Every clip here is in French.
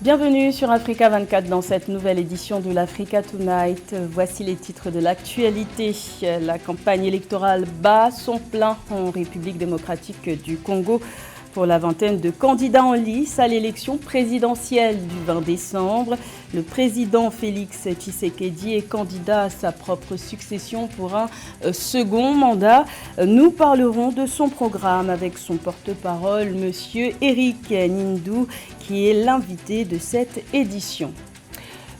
Bienvenue sur Africa 24 dans cette nouvelle édition de l'Africa Tonight. Voici les titres de l'actualité. La campagne électorale bat son plein en République démocratique du Congo pour la vingtaine de candidats en lice à l'élection présidentielle du 20 décembre. Le président Félix Tshisekedi est candidat à sa propre succession pour un second mandat. Nous parlerons de son programme avec son porte-parole, monsieur Eric Nindou, qui est l'invité de cette édition.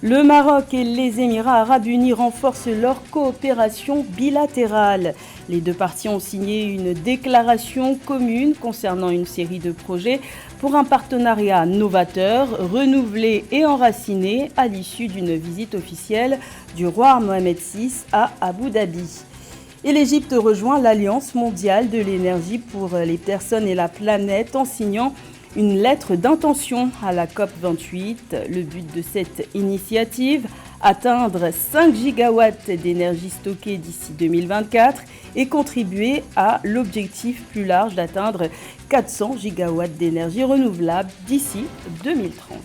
Le Maroc et les Émirats arabes unis renforcent leur coopération bilatérale. Les deux parties ont signé une déclaration commune concernant une série de projets pour un partenariat novateur, renouvelé et enraciné à l'issue d'une visite officielle du roi Mohamed VI à Abu Dhabi. Et l'Égypte rejoint l'Alliance mondiale de l'énergie pour les personnes et la planète en signant une lettre d'intention à la COP28. Le but de cette initiative, atteindre 5 gigawatts d'énergie stockée d'ici 2024 et contribuer à l'objectif plus large d'atteindre 400 gigawatts d'énergie renouvelable d'ici 2030.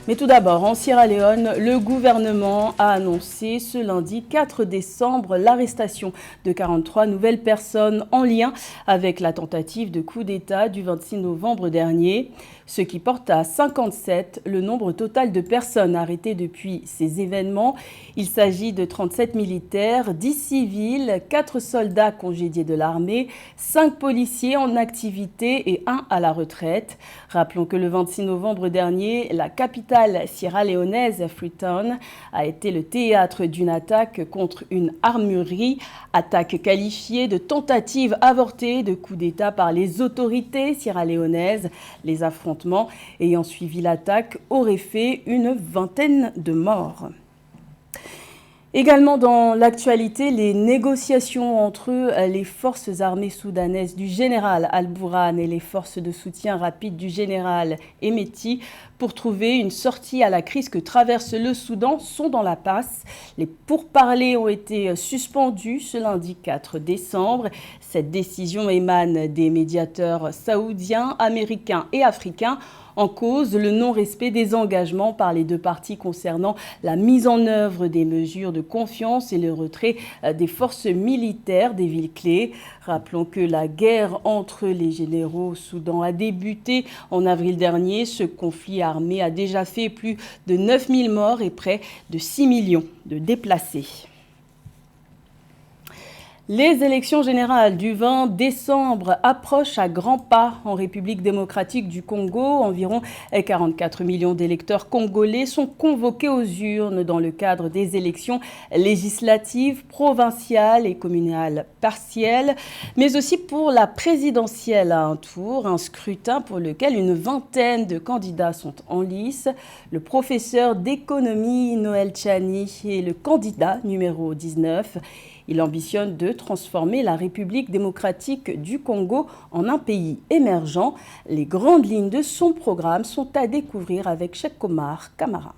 Mais tout d'abord, en Sierra Leone, le gouvernement a annoncé ce lundi 4 décembre l'arrestation de 43 nouvelles personnes en lien avec la tentative de coup d'État du 26 novembre dernier, ce qui porte à 57 le nombre total de personnes arrêtées depuis ces événements. Il s'agit de 37 militaires, 10 civils, 4 soldats congédiés de l'armée, 5 policiers en activité et 1 à la retraite. Rappelons que le 26 novembre dernier, la capitale sierra-léonaise, Freetown, a été le théâtre d'une attaque contre une armurerie, attaque qualifiée de tentative avortée de coup d'État par les autorités sierra-léonaises. Les affrontements ayant suivi l'attaque auraient fait une vingtaine de morts. Également dans l'actualité, les négociations entre les forces armées soudanaises du général Al-Bourhan et les forces de soutien rapide du général Hemeti pour trouver une sortie à la crise que traverse le Soudan sont dans la passe. Les pourparlers ont été suspendus ce lundi 4 décembre. Cette décision émane des médiateurs saoudiens, américains et africains. En cause, le non-respect des engagements par les deux parties concernant la mise en œuvre des mesures de confiance et le retrait des forces militaires des villes clés. Rappelons que la guerre entre les généraux au Soudan a débuté en avril dernier. Ce conflit armé a déjà fait plus de 9000 morts et près de 6 millions de déplacés. Les élections générales du 20 décembre approchent à grands pas en République démocratique du Congo. Environ 44 millions d'électeurs congolais sont convoqués aux urnes dans le cadre des élections législatives, provinciales et communales partielles, mais aussi pour la présidentielle à un tour, un scrutin pour lequel une vingtaine de candidats sont en lice. Le professeur d'économie Noël Tchani est le candidat numéro 19. Il ambitionne de transformer la République démocratique du Congo en un pays émergent. Les grandes lignes de son programme sont à découvrir avec Cheikh Omar Kamara.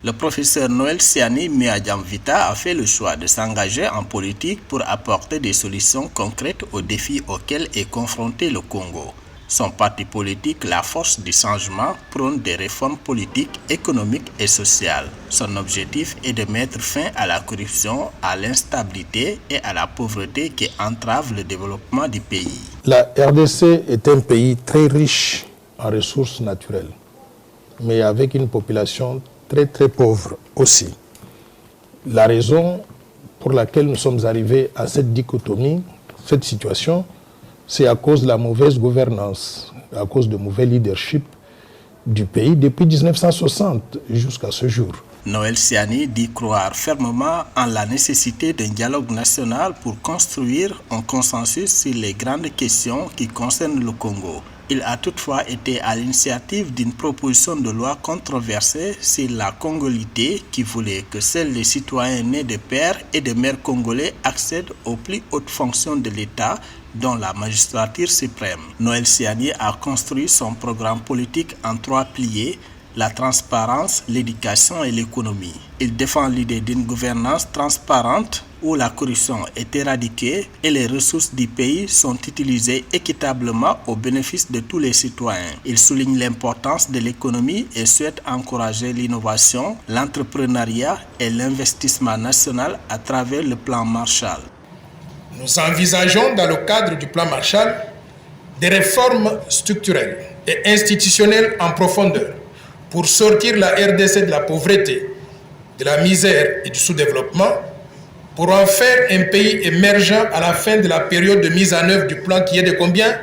Le professeur Noël Siani Miadjamvita a fait le choix de s'engager en politique pour apporter des solutions concrètes aux défis auxquels est confronté le Congo. Son parti politique, la Force du Changement, prône des réformes politiques, économiques et sociales. Son objectif est de mettre fin à la corruption, à l'instabilité et à la pauvreté qui entravent le développement du pays. La RDC est un pays très riche en ressources naturelles, mais avec une population très pauvre aussi. La raison pour laquelle nous sommes arrivés à cette dichotomie, cette situation, c'est à cause de la mauvaise gouvernance, à cause du mauvais leadership du pays depuis 1960 jusqu'à ce jour. Noël Siani dit croire fermement en la nécessité d'un dialogue national pour construire un consensus sur les grandes questions qui concernent le Congo. Il a toutefois été à l'initiative d'une proposition de loi controversée sur la congolité qui voulait que seuls les citoyens nés de pères et de mères congolais accèdent aux plus hautes fonctions de l'État, dont la magistrature suprême. Noël Siani a construit son programme politique en 3 piliers: la transparence, l'éducation et l'économie. Il défend l'idée d'une gouvernance transparente, où la corruption est éradiquée et les ressources du pays sont utilisées équitablement au bénéfice de tous les citoyens. Il souligne l'importance de l'économie et souhaite encourager l'innovation, l'entrepreneuriat et l'investissement national à travers le plan Marshall. Nous envisageons dans le cadre du plan Marshall des réformes structurelles et institutionnelles en profondeur pour sortir la RDC de la pauvreté, de la misère et du sous-développement, pour en faire un pays émergent à la fin de la période de mise en œuvre du plan qui est de combien?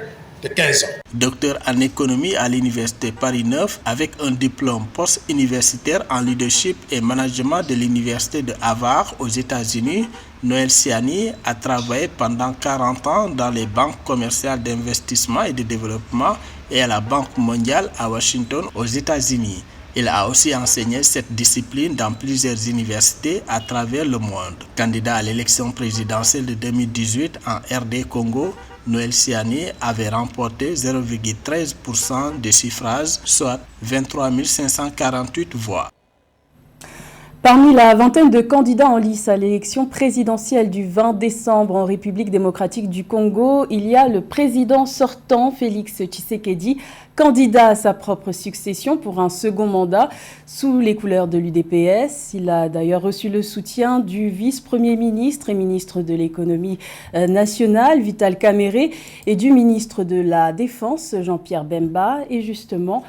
De 15 ans. Docteur en économie à l'université Paris 9 avec un diplôme post-universitaire en leadership et management de l'université de Harvard aux États-Unis, Noël Siani a travaillé pendant 40 ans dans les banques commerciales d'investissement et de développement et à la Banque mondiale à Washington aux États-Unis. Il a aussi enseigné cette discipline dans plusieurs universités à travers le monde. Candidat à l'élection présidentielle de 2018 en RD Congo, Noël Siani avait remporté 0,13% des suffrages, soit 23 548 voix. Parmi la vingtaine de candidats en lice à l'élection présidentielle du 20 décembre en République démocratique du Congo, il y a le président sortant, Félix Tshisekedi, candidat à sa propre succession pour un second mandat sous les couleurs de l'UDPS. Il a d'ailleurs reçu le soutien du vice-premier ministre et ministre de l'économie nationale, Vital Kamerhe, et du ministre de la Défense, Jean-Pierre Bemba. Et justement,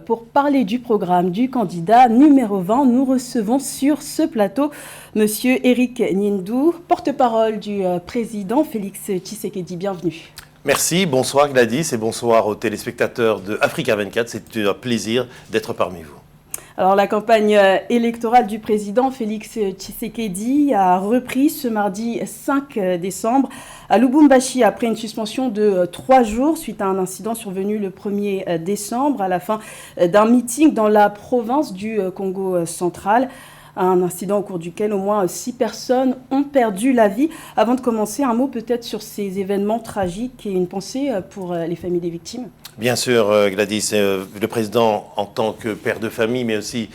pour parler du programme du candidat numéro 20, nous recevons sur ce plateau Monsieur Eric Niendou, porte-parole du président Félix Tshisekedi. Bienvenue. Merci, bonsoir Gladys et bonsoir aux téléspectateurs de Africa 24. C'est un plaisir d'être parmi vous. Alors, la campagne électorale du président Félix Tshisekedi a repris ce mardi 5 décembre à Lubumbashi après une suspension de 3 jours suite à un incident survenu le 1er décembre à la fin d'un meeting dans la province du Congo central. Un incident au cours duquel au moins 6 personnes ont perdu la vie. Avant de commencer, un mot peut-être sur ces événements tragiques et une pensée pour les familles des victimes. Bien sûr, Gladys, le président en tant que père de famille, mais aussi,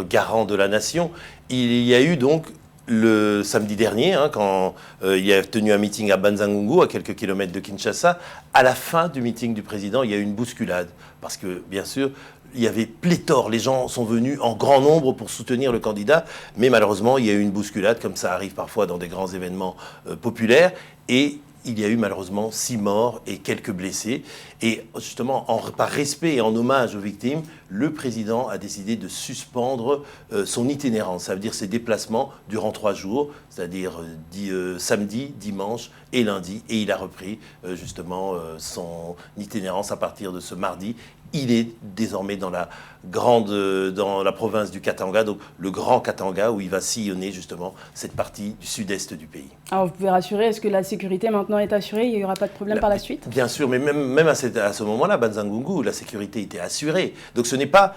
garant de la nation, il y a eu donc le samedi dernier, quand il a tenu un meeting à Banzangungu, à quelques kilomètres de Kinshasa, à la fin du meeting du président, il y a eu une bousculade. Parce que, bien sûr, il y avait pléthore, les gens sont venus en grand nombre pour soutenir le candidat, mais malheureusement, il y a eu une bousculade, comme ça arrive parfois dans des grands événements populaires, et il y a eu malheureusement 6 morts et quelques blessés. Et justement, par respect et en hommage aux victimes, le président a décidé de suspendre son itinérance, ça veut dire ses déplacements durant 3 jours, c'est-à-dire samedi, dimanche et lundi, et il a repris son itinérance à partir de ce mardi. Il est désormais dans la province du Katanga, donc le Grand Katanga, où il va sillonner justement cette partie du sud-est du pays. Alors vous pouvez rassurer, est-ce que la sécurité maintenant est assurée? Il n'y aura pas de problème par la suite? Bien sûr, mais même à ce moment-là, Banzangungu, la sécurité était assurée. Donc ce n'est pas...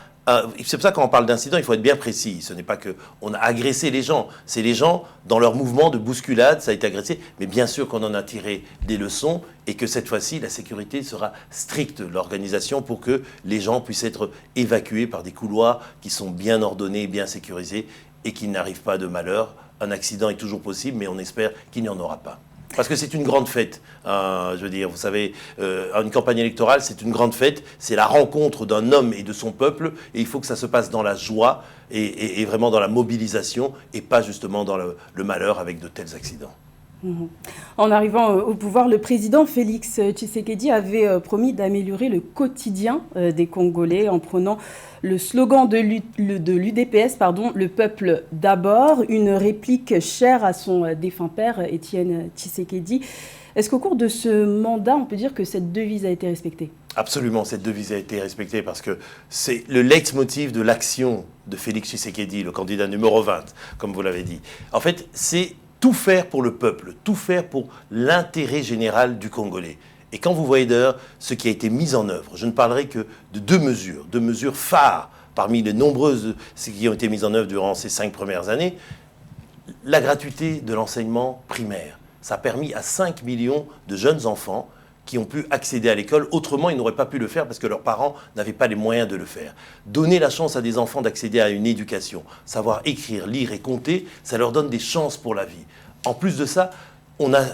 c'est pour ça quand on parle d'incident, il faut être bien précis. Ce n'est pas qu'on a agressé les gens. C'est les gens, dans leur mouvement de bousculade, ça a été agressé. Mais bien sûr qu'on en a tiré des leçons et que cette fois-ci, la sécurité sera stricte, l'organisation, pour que les gens puissent être évacués par des couloirs qui sont bien ordonnés, bien sécurisés et qu'il n'arrive pas de malheur. Un accident est toujours possible, mais on espère qu'il n'y en aura pas. Parce que c'est une grande fête, vous savez, une campagne électorale, c'est une grande fête, c'est la rencontre d'un homme et de son peuple, et il faut que ça se passe dans la joie et vraiment dans la mobilisation, et pas justement dans le malheur avec de tels accidents. En arrivant au pouvoir, le président Félix Tshisekedi avait promis d'améliorer le quotidien des Congolais en prenant le slogan de l'UDPS, le peuple d'abord, une réplique chère à son défunt père, Étienne Tshisekedi. Est-ce qu'au cours de ce mandat, on peut dire que cette devise a été respectée? Absolument, cette devise a été respectée parce que c'est le leitmotiv de l'action de Félix Tshisekedi, le candidat numéro 20, comme vous l'avez dit. En fait, c'est tout faire pour le peuple, tout faire pour l'intérêt général du Congolais. Et quand vous voyez d'ailleurs ce qui a été mis en œuvre, je ne parlerai que de 2 mesures phares parmi les nombreuses qui ont été mises en œuvre durant ces 5 premières années. La gratuité de l'enseignement primaire, ça a permis à 5 millions de jeunes enfants qui ont pu accéder à l'école. Autrement, ils n'auraient pas pu le faire parce que leurs parents n'avaient pas les moyens de le faire. Donner la chance à des enfants d'accéder à une éducation, savoir écrire, lire et compter, ça leur donne des chances pour la vie. En plus de ça, on a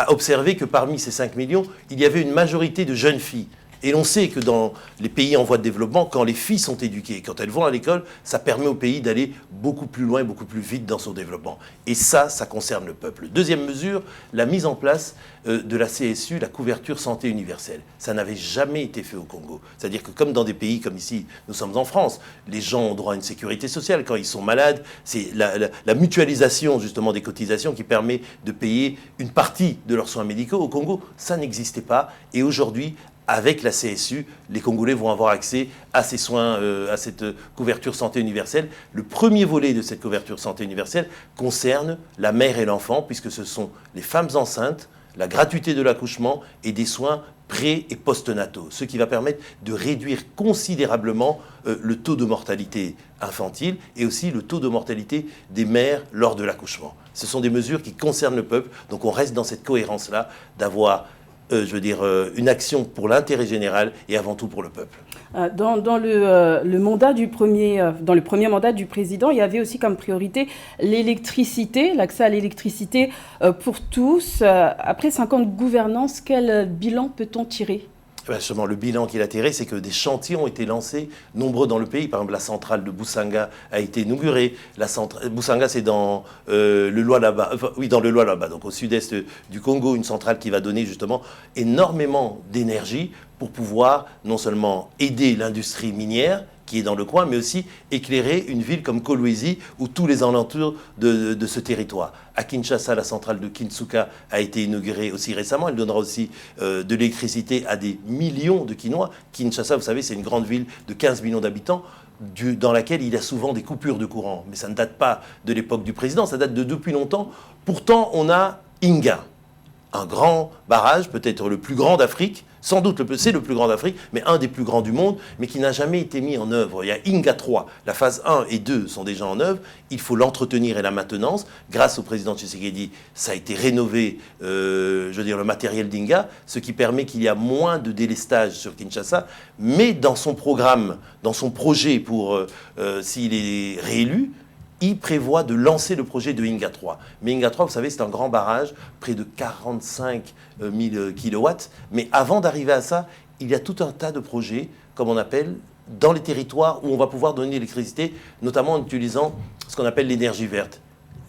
observé que parmi ces 5 millions, il y avait une majorité de jeunes filles. Et l'on sait que dans les pays en voie de développement, quand les filles sont éduquées, quand elles vont à l'école, ça permet au pays d'aller beaucoup plus loin et beaucoup plus vite dans son développement. Et ça concerne le peuple. Deuxième mesure, la mise en place de la CSU, la couverture santé universelle. Ça n'avait jamais été fait au Congo. C'est-à-dire que comme dans des pays comme ici, nous sommes en France, les gens ont droit à une sécurité sociale. Quand ils sont malades, c'est la mutualisation justement des cotisations qui permet de payer une partie de leurs soins médicaux. Au Congo, ça n'existait pas. Et aujourd'hui, avec la CSU, les Congolais vont avoir accès à ces soins, à cette couverture santé universelle. Le premier volet de cette couverture santé universelle concerne la mère et l'enfant, puisque ce sont les femmes enceintes, la gratuité de l'accouchement et des soins pré- et post-nataux, ce qui va permettre de réduire considérablement le taux de mortalité infantile et aussi le taux de mortalité des mères lors de l'accouchement. Ce sont des mesures qui concernent le peuple, donc on reste dans cette cohérence-là d'avoir une action pour l'intérêt général et avant tout pour le peuple. Dans le mandat dans le premier mandat du président, il y avait aussi comme priorité l'électricité, l'accès à l'électricité pour tous. Après 5 ans de gouvernance, quel bilan peut-on tirer ? Justement, le bilan qu'il a tiré, c'est que des chantiers ont été lancés, nombreux dans le pays. Par exemple, la centrale de Boussanga a été inaugurée. Boussanga, c'est dans le Lualaba, dans le Lualaba, donc au sud-est du Congo, une centrale qui va donner justement énormément d'énergie pour pouvoir non seulement aider l'industrie minière qui est dans le coin, mais aussi éclairer une ville comme Kolwezi ou tous les alentours de ce territoire. À Kinshasa, la centrale de Kinsuka a été inaugurée aussi récemment. Elle donnera aussi de l'électricité à des millions de Kinois. Kinshasa, vous savez, c'est une grande ville de 15 millions d'habitants dans laquelle il y a souvent des coupures de courant. Mais ça ne date pas de l'époque du président, ça date de depuis longtemps. Pourtant, on a Inga, un grand barrage, peut-être le plus grand d'Afrique, sans doute c'est le plus grand d'Afrique, mais un des plus grands du monde, mais qui n'a jamais été mis en œuvre. Il y a Inga 3, la phase 1 et 2 sont déjà en œuvre, il faut l'entretenir et la maintenance. Grâce au président Tshisekedi, ça a été rénové, le matériel d'Inga, ce qui permet qu'il y a moins de délestage sur Kinshasa, mais dans son programme, dans son projet pour, s'il est réélu, il prévoit de lancer le projet de Inga 3. Mais Inga 3, vous savez, c'est un grand barrage, près de 45 000 kilowatts. Mais avant d'arriver à ça, il y a tout un tas de projets, comme on appelle, dans les territoires où on va pouvoir donner l'électricité, notamment en utilisant ce qu'on appelle l'énergie verte,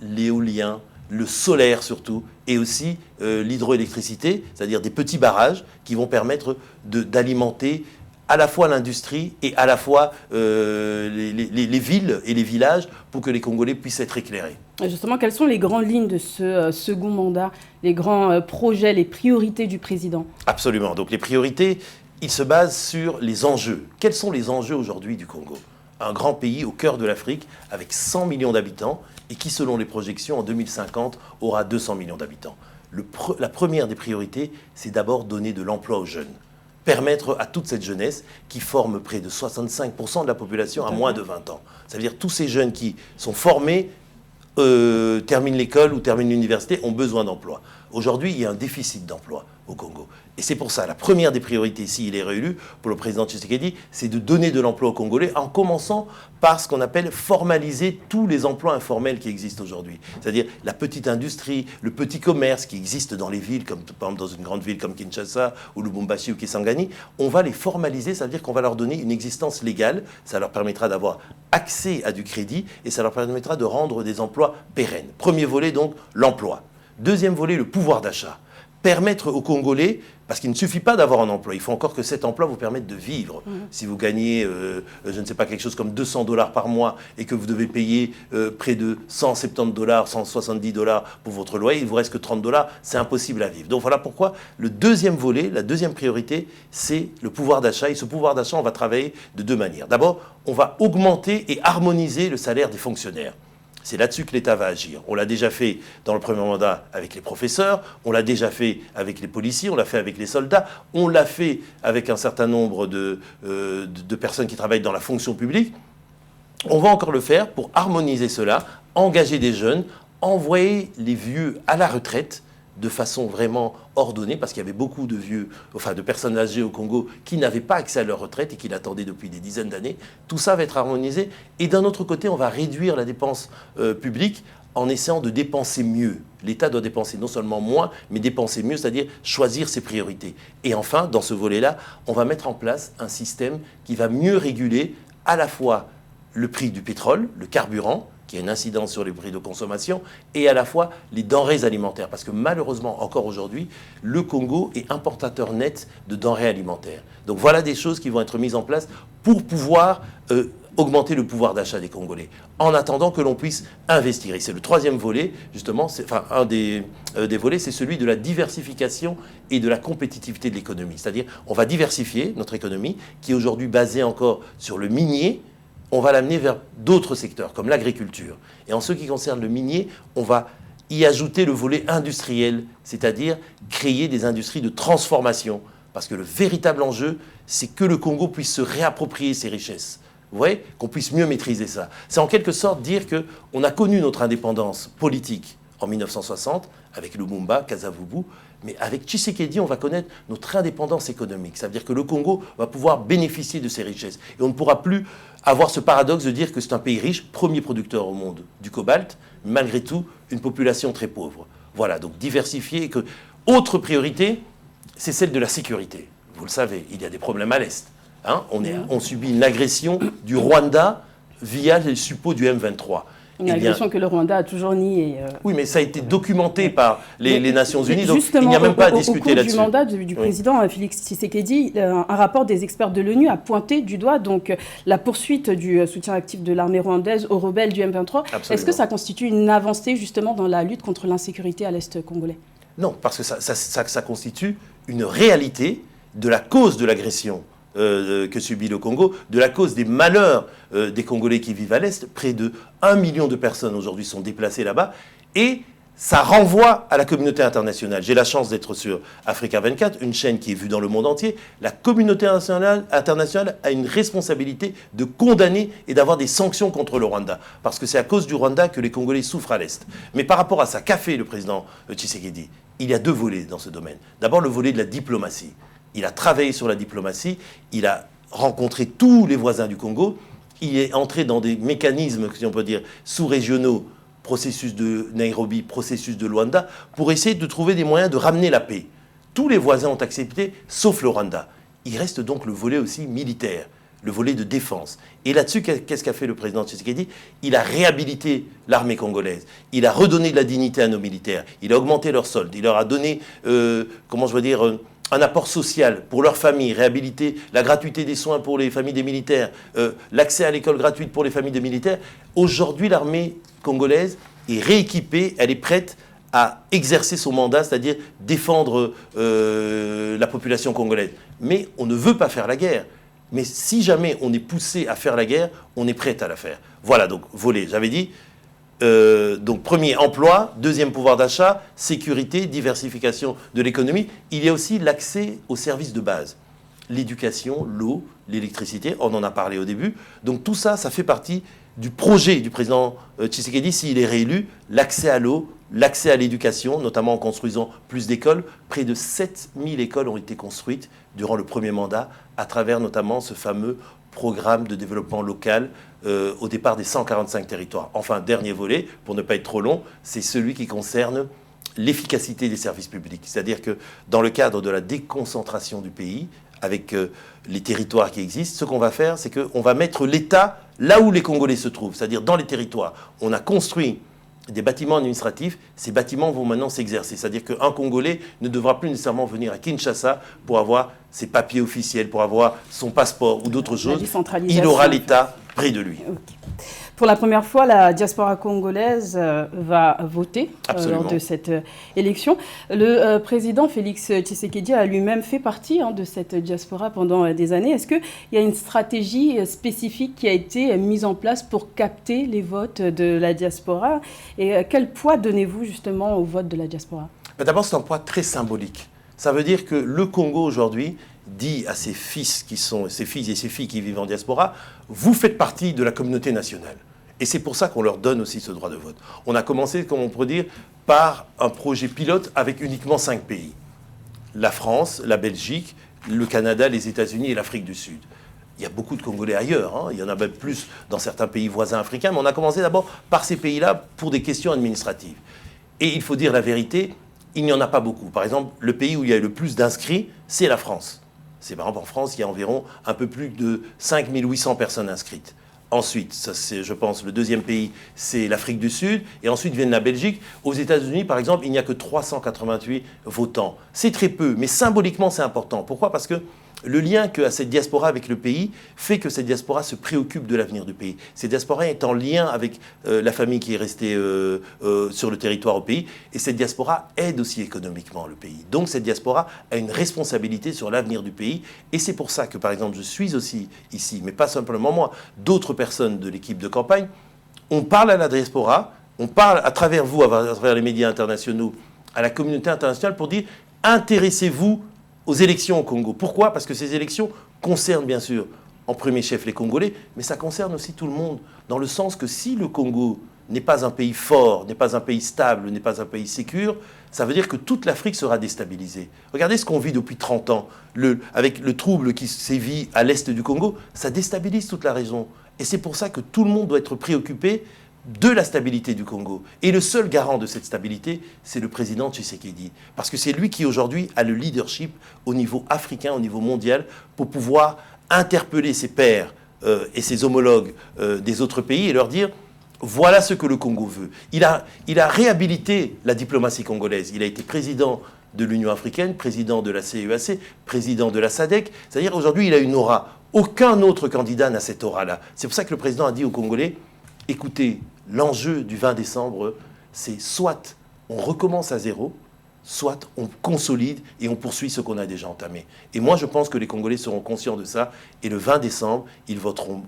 l'éolien, le solaire surtout, et aussi l'hydroélectricité, c'est-à-dire des petits barrages qui vont permettre d'alimenter à la fois l'industrie et à la fois les villes et les villages pour que les Congolais puissent être éclairés. Justement, quelles sont les grandes lignes de ce second mandat, les grands projets, les priorités du président ? Absolument. Donc les priorités, ils se basent sur les enjeux. Quels sont les enjeux aujourd'hui du Congo ? Un grand pays au cœur de l'Afrique avec 100 millions d'habitants et qui, selon les projections, en 2050, aura 200 millions d'habitants. La première des priorités, c'est d'abord donner de l'emploi aux jeunes. Permettre à toute cette jeunesse qui forme près de 65% de la population à moins de 20 ans. Ça veut dire que tous ces jeunes qui sont formés, terminent l'école ou terminent l'université, ont besoin d'emploi. Aujourd'hui, il y a un déficit d'emploi au Congo. Et c'est pour ça, la première des priorités, s'il est réélu, pour le président Tshisekedi, c'est de donner de l'emploi aux Congolais, en commençant par ce qu'on appelle formaliser tous les emplois informels qui existent aujourd'hui. C'est-à-dire la petite industrie, le petit commerce qui existe dans les villes, comme par exemple dans une grande ville comme Kinshasa, ou Lubumbashi ou Kisangani, on va les formaliser, ça veut dire qu'on va leur donner une existence légale, ça leur permettra d'avoir accès à du crédit, et ça leur permettra de rendre des emplois pérennes. Premier volet, donc, l'emploi. Deuxième volet, le pouvoir d'achat. Permettre aux Congolais, parce qu'il ne suffit pas d'avoir un emploi, il faut encore que cet emploi vous permette de vivre. Si vous gagnez, je ne sais pas, quelque chose comme $200 par mois et que vous devez payer près de $170, $170 pour votre loyer, il ne vous reste que $30, c'est impossible à vivre. Donc voilà pourquoi le deuxième volet, la deuxième priorité, c'est le pouvoir d'achat. Et ce pouvoir d'achat, on va travailler de deux manières. D'abord, on va augmenter et harmoniser le salaire des fonctionnaires. C'est là-dessus que l'État va agir. On l'a déjà fait dans le premier mandat avec les professeurs, on l'a déjà fait avec les policiers, on l'a fait avec les soldats, on l'a fait avec un certain nombre de personnes qui travaillent dans la fonction publique. On va encore le faire pour harmoniser cela, engager des jeunes, envoyer les vieux à la retraite de façon vraiment ordonnée, parce qu'il y avait beaucoup de personnes âgées au Congo qui n'avaient pas accès à leur retraite et qui l'attendaient depuis des dizaines d'années. Tout ça va être harmonisé. Et d'un autre côté, on va réduire la dépense publique en essayant de dépenser mieux. L'État doit dépenser non seulement moins, mais dépenser mieux, c'est-à-dire choisir ses priorités. Et enfin, dans ce volet-là, on va mettre en place un système qui va mieux réguler à la fois le prix du pétrole, le carburant, qui a une incidence sur les prix de consommation, et à la fois les denrées alimentaires. Parce que malheureusement, encore aujourd'hui, le Congo est importateur net de denrées alimentaires. Donc voilà des choses qui vont être mises en place pour pouvoir augmenter le pouvoir d'achat des Congolais, en attendant que l'on puisse investir. Et c'est le troisième volet, justement, un des volets, c'est celui de la diversification et de la compétitivité de l'économie. C'est-à-dire, on va diversifier notre économie, qui est aujourd'hui basée encore sur le minier. On va l'amener vers d'autres secteurs, comme l'agriculture. Et en ce qui concerne le minier, on va y ajouter le volet industriel, c'est-à-dire créer des industries de transformation. Parce que le véritable enjeu, c'est que le Congo puisse se réapproprier ses richesses. Vous voyez, qu'on puisse mieux maîtriser ça. C'est en quelque sorte dire qu'on a connu notre indépendance politique en 1960, avec Lumumba, Kasavubu, mais avec Tshisekedi, on va connaître notre indépendance économique. Ça veut dire que le Congo va pouvoir bénéficier de ses richesses. Et on ne pourra plus avoir ce paradoxe de dire que c'est un pays riche, premier producteur au monde du cobalt, mais malgré tout, une population très pauvre. Voilà, donc diversifier. Autre priorité, c'est celle de la sécurité. Vous le savez, il y a des problèmes à l'Est. Hein, on subit une agression du Rwanda via les suppôts du M23. Une agression que le Rwanda a toujours niée. Oui, mais ça a été documenté par les Nations Unies, donc il n'y a même pas à discuter là-dessus. Au cours du mandat du président Félix Tshisekedi, un rapport des experts de l'ONU a pointé du doigt donc, la poursuite du soutien actif de l'armée rwandaise aux rebelles du M23. Absolument. Est-ce que ça constitue une avancée justement dans la lutte contre l'insécurité à l'Est congolais? Non, parce que ça constitue une réalité de la cause de l'agression que subit le Congo, de la cause des malheurs des Congolais qui vivent à l'Est. Près de 1 million de personnes aujourd'hui sont déplacées là-bas, et ça renvoie à la communauté internationale. J'ai la chance d'être sur Africa 24, une chaîne qui est vue dans le monde entier. La communauté internationale a une responsabilité de condamner et d'avoir des sanctions contre le Rwanda, parce que c'est à cause du Rwanda que les Congolais souffrent à l'Est. Mais par rapport à ça, qu'a fait le président Tshisekedi? Il y a deux volets dans ce domaine. D'abord, le volet de la diplomatie. Il a travaillé sur la diplomatie, il a rencontré tous les voisins du Congo, il est entré dans des mécanismes, si on peut dire, sous-régionaux, processus de Nairobi, processus de Luanda, pour essayer de trouver des moyens de ramener la paix. Tous les voisins ont accepté, sauf le Rwanda. Il reste donc le volet aussi militaire, le volet de défense. Et là-dessus, qu'est-ce qu'a fait le président Tshisekedi? Il a réhabilité l'armée congolaise, il a redonné de la dignité à nos militaires, il a augmenté leur solde, il leur a donné, un apport social pour leurs familles, réhabiliter la gratuité des soins pour les familles des militaires, l'accès à l'école gratuite pour les familles des militaires. Aujourd'hui, l'armée congolaise est rééquipée, elle est prête à exercer son mandat, c'est-à-dire défendre la population congolaise. Mais on ne veut pas faire la guerre. Mais si jamais on est poussé à faire la guerre, on est prêt à la faire. Voilà, donc, volet, j'avais dit. Donc premier, emploi, deuxième, pouvoir d'achat, sécurité, diversification de l'économie. Il y a aussi l'accès aux services de base. L'éducation, l'eau, l'électricité, on en a parlé au début. Donc tout ça, ça fait partie du projet du président Tshisekedi, s'il est réélu, l'accès à l'eau, l'accès à l'éducation, notamment en construisant plus d'écoles. Près de 7000 écoles ont été construites durant le premier mandat, à travers notamment ce fameux programme de développement local au départ des 145 territoires. Enfin, dernier volet, pour ne pas être trop long, c'est celui qui concerne l'efficacité des services publics. C'est-à-dire que dans le cadre de la déconcentration du pays, avec les territoires qui existent, ce qu'on va faire, c'est qu'on va mettre l'État là où les Congolais se trouvent, c'est-à-dire dans les territoires. On a construit des bâtiments administratifs, ces bâtiments vont maintenant s'exercer. C'est-à-dire qu'un Congolais ne devra plus nécessairement venir à Kinshasa pour avoir ses papiers officiels, pour avoir son passeport ou d'autres choses. Il aura l'État près de lui. Okay. Pour la première fois, la diaspora congolaise va voter lors de cette élection. Le président Félix Tshisekedi a lui-même fait partie de cette diaspora pendant des années. Est-ce qu'il y a une stratégie spécifique qui a été mise en place pour capter les votes de la diaspora? Et quel poids donnez-vous justement au vote de la diaspora? D'abord, c'est un poids très symbolique. Ça veut dire que le Congo aujourd'hui dit à ses fils ses filles et ses filles qui vivent en diaspora, vous faites partie de la communauté nationale. Et c'est pour ça qu'on leur donne aussi ce droit de vote. On a commencé, comme on pourrait dire, par un projet pilote avec uniquement 5 pays. La France, la Belgique, le Canada, les États-Unis et l'Afrique du Sud. Il y a beaucoup de Congolais ailleurs, hein. Il y en a même plus dans certains pays voisins africains, mais on a commencé d'abord par ces pays-là pour des questions administratives. Et il faut dire la vérité, il n'y en a pas beaucoup. Par exemple, le pays où il y a eu le plus d'inscrits, c'est la France. C'est par exemple en France, il y a environ un peu plus de 5800 personnes inscrites. Ensuite, ça c'est, je pense, le deuxième pays, c'est l'Afrique du Sud. Et ensuite vient la Belgique. Aux États-Unis, par exemple, il n'y a que 388 votants. C'est très peu, mais symboliquement, c'est important. Pourquoi ? Parce que le lien qu'a cette diaspora avec le pays fait que cette diaspora se préoccupe de l'avenir du pays. Cette diaspora est en lien avec la famille qui est restée sur le territoire au pays. Et cette diaspora aide aussi économiquement le pays. Donc cette diaspora a une responsabilité sur l'avenir du pays. Et c'est pour ça que, par exemple, je suis aussi ici, mais pas simplement moi, d'autres personnes de l'équipe de campagne, on parle à la diaspora, on parle à travers vous, à travers les médias internationaux, à la communauté internationale pour dire « intéressez-vous aux élections au Congo ». Pourquoi ? Parce que ces élections concernent bien sûr en premier chef les Congolais, mais ça concerne aussi tout le monde, dans le sens que si le Congo n'est pas un pays fort, n'est pas un pays stable, n'est pas un pays sécure, ça veut dire que toute l'Afrique sera déstabilisée. Regardez ce qu'on vit depuis 30 ans, avec le trouble qui sévit à l'est du Congo, ça déstabilise toute la région. Et c'est pour ça que tout le monde doit être préoccupé de la stabilité du Congo. Et le seul garant de cette stabilité, c'est le président Tshisekedi. Parce que c'est lui qui aujourd'hui a le leadership au niveau africain, au niveau mondial, pour pouvoir interpeller ses pairs et ses homologues des autres pays et leur dire « voilà ce que le Congo veut ». Il a réhabilité la diplomatie congolaise. Il a été président de l'Union africaine, président de la CEAC, président de la SADC. C'est-à-dire aujourd'hui, il a une aura. Aucun autre candidat n'a cette aura-là. C'est pour ça que le président a dit aux Congolais « écoutez, l'enjeu du 20 décembre, c'est soit on recommence à zéro, soit on consolide et on poursuit ce qu'on a déjà entamé. » Et moi, je pense que les Congolais seront conscients de ça. Et le 20 décembre, ils voteront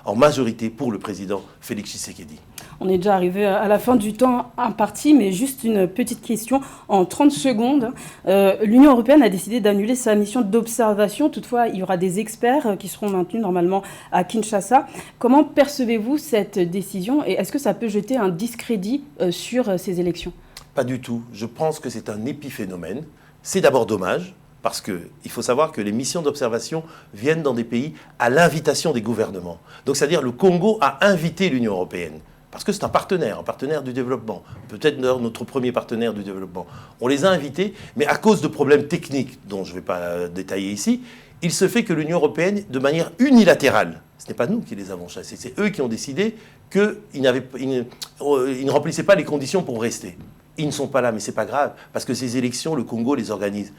en majorité pour le président Félix Tshisekedi. On est déjà arrivé à la fin du temps imparti, mais juste une petite question en 30 secondes. L'Union européenne a décidé d'annuler sa mission d'observation. Toutefois, il y aura des experts qui seront maintenus normalement à Kinshasa. Comment percevez-vous cette décision et est-ce que ça peut jeter un discrédit sur ces élections ? Pas du tout. Je pense que c'est un épiphénomène. C'est d'abord dommage. Parce qu'il faut savoir que les missions d'observation viennent dans des pays à l'invitation des gouvernements. Donc, c'est-à-dire le Congo a invité l'Union européenne. Parce que c'est un partenaire du développement. Peut-être notre premier partenaire du développement. On les a invités, mais à cause de problèmes techniques, dont je ne vais pas détailler ici, il se fait que l'Union européenne, de manière unilatérale, ce n'est pas nous qui les avons chassés, c'est eux qui ont décidé qu'ils ne remplissaient pas les conditions pour rester. Ils ne sont pas là, mais ce n'est pas grave, parce que ces élections, le Congo les organise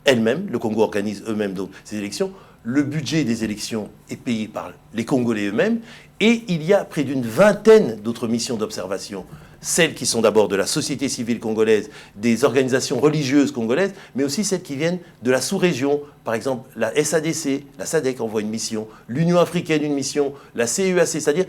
elle-même, le Congo organise eux-mêmes donc ces élections. Le budget des élections est payé par les Congolais eux-mêmes. Et il y a près d'une vingtaine d'autres missions d'observation. Celles qui sont d'abord de la société civile congolaise, des organisations religieuses congolaises, mais aussi celles qui viennent de la sous-région. Par exemple, la SADC, la SADC envoie une mission, l'Union africaine une mission, la CEAC, c'est-à-dire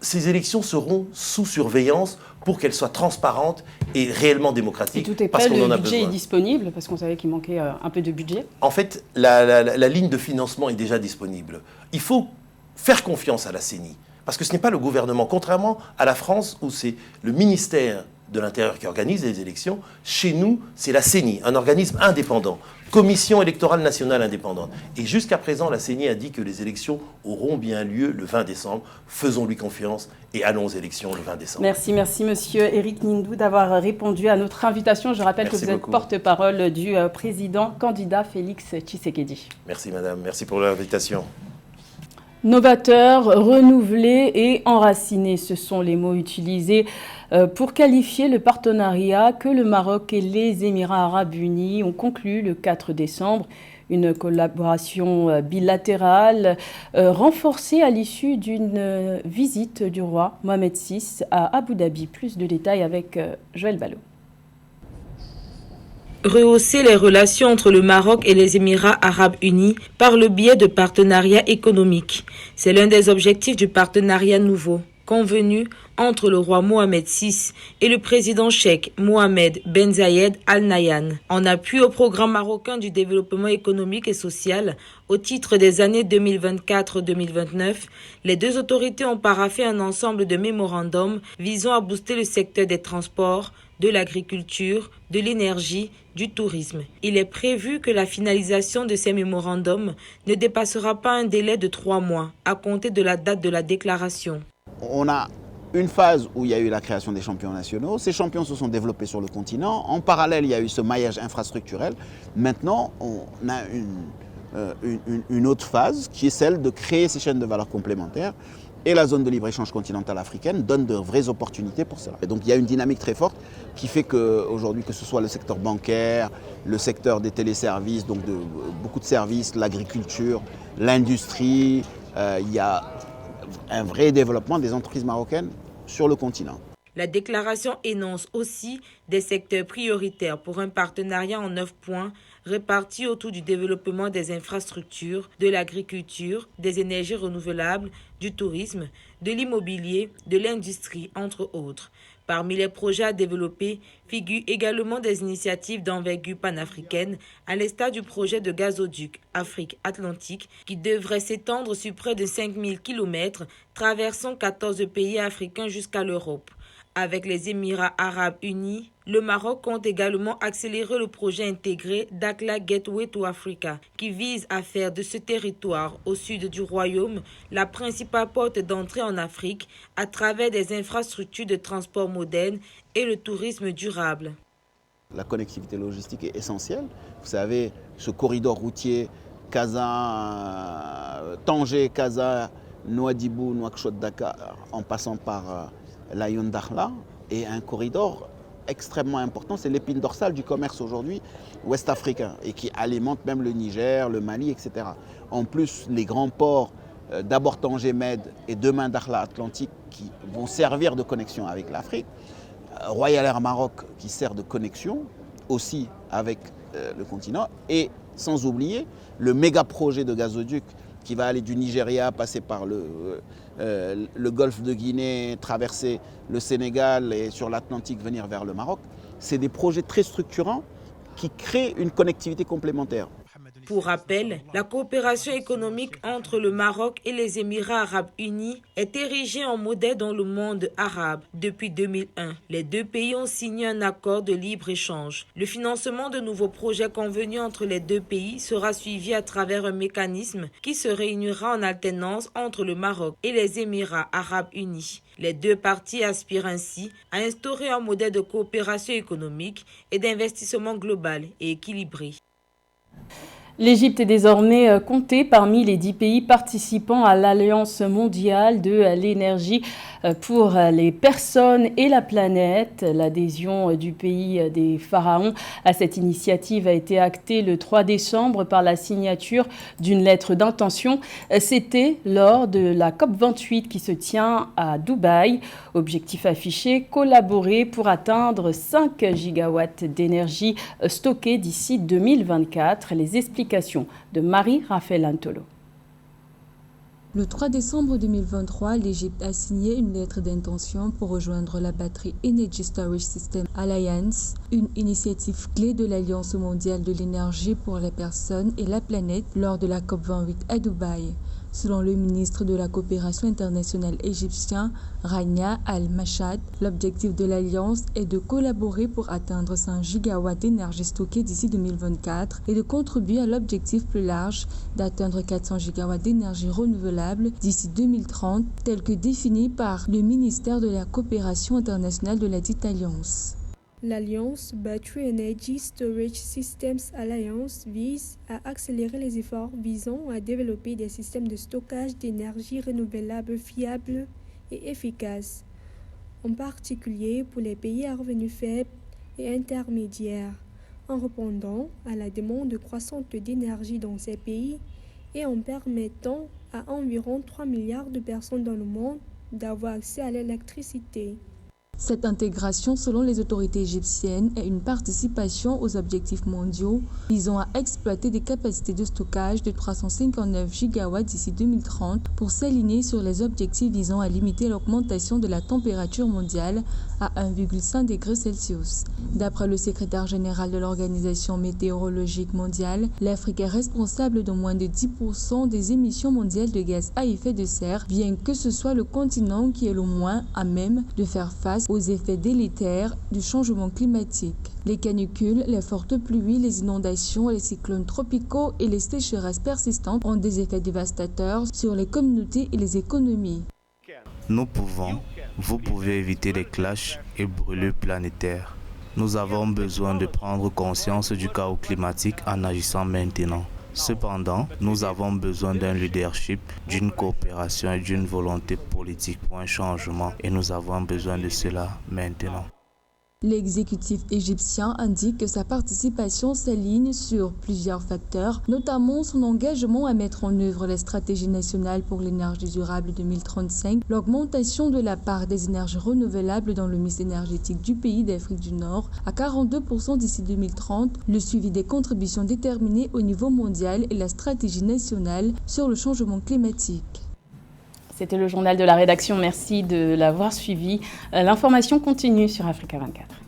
ces élections seront sous surveillance pour qu'elles soient transparentes et réellement démocratiques. Et tout est prêt, le budget est disponible, parce qu'on savait qu'il manquait un peu de budget. En fait, la ligne de financement est déjà disponible. Il faut faire confiance à la CENI, parce que ce n'est pas le gouvernement, contrairement à la France où c'est le ministère de l'Intérieur qui organise les élections. Chez nous, c'est la CENI, un organisme indépendant, Commission électorale nationale indépendante. Et jusqu'à présent, la CENI a dit que les élections auront bien lieu le 20 décembre. Faisons-lui confiance et allons aux élections le 20 décembre. Merci monsieur Eric Nindou d'avoir répondu à notre invitation. Je rappelle que vous êtes porte-parole du président candidat Félix Tshisekedi. Merci madame, merci pour l'invitation. Novateur, renouvelé et enraciné, ce sont les mots utilisés pour qualifier le partenariat que le Maroc et les Émirats arabes unis ont conclu le 4 décembre. Une collaboration bilatérale renforcée à l'issue d'une visite du roi Mohamed VI à Abu Dhabi. Plus de détails avec Joël Ballot. Rehausser les relations entre le Maroc et les Émirats arabes unis par le biais de partenariats économiques. C'est l'un des objectifs du partenariat nouveau, convenu entre le roi Mohamed VI et le président cheikh Mohamed Ben Zayed Al Nahyan, en appui au programme marocain du développement économique et social au titre des années 2024-2029. Les deux autorités ont paraphé un ensemble de mémorandums visant à booster le secteur des transports, de l'agriculture, de l'énergie, du tourisme. Il est prévu que la finalisation de ces mémorandums ne dépassera pas un délai de 3 mois à compter de la date de la déclaration. On a une phase où il y a eu la création des champions nationaux. Ces champions se sont développés sur le continent. En parallèle, il y a eu ce maillage infrastructurel. Maintenant, on a une autre phase qui est celle de créer ces chaînes de valeur complémentaires. Et la zone de libre-échange continentale africaine donne de vraies opportunités pour cela. Et donc il y a une dynamique très forte qui fait qu'aujourd'hui, que ce soit le secteur bancaire, le secteur des téléservices, donc de beaucoup de services, l'agriculture, l'industrie, il y a un vrai développement des entreprises marocaines sur le continent. La déclaration énonce aussi des secteurs prioritaires pour un partenariat en 9 points répartis autour du développement des infrastructures, de l'agriculture, des énergies renouvelables, du tourisme, de l'immobilier, de l'industrie, entre autres. Parmi les projets à développer figurent également des initiatives d'envergure panafricaine, à l'instar du projet de gazoduc Afrique-Atlantique qui devrait s'étendre sur près de 5000 km, traversant 14 pays africains jusqu'à l'Europe. Avec les Émirats arabes unis, le Maroc compte également accélérer le projet intégré Dakhla Gateway to Africa, qui vise à faire de ce territoire au sud du royaume la principale porte d'entrée en Afrique à travers des infrastructures de transport modernes et le tourisme durable. La connectivité logistique est essentielle. Vous savez, ce corridor routier Tanger, Casa, Nouadhibou, Nouakchott, Dakar, en passant par l'Aïn Dakhla, est un corridor extrêmement important. C'est l'épine dorsale du commerce aujourd'hui ouest-africain et qui alimente même le Niger, le Mali, etc. En plus, les grands ports, d'abord Tanger Med et demain Dakhla Atlantique, qui vont servir de connexion avec l'Afrique. Royal Air Maroc qui sert de connexion aussi avec le continent. Et sans oublier le méga projet de gazoduc qui va aller du Nigeria, passer par le golfe de Guinée, traverser le Sénégal et sur l'Atlantique venir vers le Maroc. C'est des projets très structurants qui créent une connectivité complémentaire. Pour rappel, la coopération économique entre le Maroc et les Émirats arabes unis est érigée en modèle dans le monde arabe depuis 2001. Les deux pays ont signé un accord de libre-échange. Le financement de nouveaux projets convenus entre les deux pays sera suivi à travers un mécanisme qui se réunira en alternance entre le Maroc et les Émirats arabes unis. Les deux parties aspirent ainsi à instaurer un modèle de coopération économique et d'investissement global et équilibré. L'Égypte est désormais comptée parmi les 10 pays participants à l'Alliance mondiale de l'énergie pour les personnes et la planète. L'adhésion du pays des pharaons à cette initiative a été actée le 3 décembre par la signature d'une lettre d'intention. C'était lors de la COP28 qui se tient à Dubaï. Objectif affiché, collaborer pour atteindre 5 gigawatts d'énergie stockée d'ici 2024. Les explications de Marie-Raphaël Antolo. Le 3 décembre 2023, l'Égypte a signé une lettre d'intention pour rejoindre la Battery Energy Storage System Alliance, une initiative clé de l'Alliance mondiale de l'énergie pour les personnes et la planète lors de la COP28 à Dubaï. Selon le ministre de la Coopération internationale égyptien, Rania Al-Mashad, l'objectif de l'Alliance est de collaborer pour atteindre 100 gigawatts d'énergie stockée d'ici 2024 et de contribuer à l'objectif plus large d'atteindre 400 gigawatts d'énergie renouvelable d'ici 2030, tel que défini par le ministère de la Coopération internationale de la dite Alliance. L'Alliance Battery Energy Storage Systems Alliance vise à accélérer les efforts visant à développer des systèmes de stockage d'énergie renouvelable fiables et efficaces, en particulier pour les pays à revenus faibles et intermédiaires, en répondant à la demande croissante d'énergie dans ces pays et en permettant à environ 3 milliards de personnes dans le monde d'avoir accès à l'électricité. Cette intégration, selon les autorités égyptiennes, est une participation aux objectifs mondiaux visant à exploiter des capacités de stockage de 359 gigawatts d'ici 2030 pour s'aligner sur les objectifs visant à limiter l'augmentation de la température mondiale à 1,5 degré Celsius. D'après le secrétaire général de l'Organisation météorologique mondiale, l'Afrique est responsable de moins de 10% des émissions mondiales de gaz à effet de serre, bien que ce soit le continent qui est le moins à même de faire face aux effets délétères du changement climatique. Les canicules, les fortes pluies, les inondations, les cyclones tropicaux et les sécheresses persistantes ont des effets dévastateurs sur les communautés et les économies. Nous pouvons, vous pouvez éviter les clashs et brûlures planétaires. Nous avons besoin de prendre conscience du chaos climatique en agissant maintenant. Cependant, nous avons besoin d'un leadership, d'une coopération et d'une volonté politique pour un changement et nous avons besoin de cela maintenant. L'exécutif égyptien indique que sa participation s'aligne sur plusieurs facteurs, notamment son engagement à mettre en œuvre la stratégie nationale pour l'énergie durable 2035, l'augmentation de la part des énergies renouvelables dans le mix énergétique du pays d'Afrique du Nord à 42% d'ici 2030, le suivi des contributions déterminées au niveau mondial et la stratégie nationale sur le changement climatique. C'était le journal de la rédaction. Merci de l'avoir suivi. L'information continue sur Africa 24.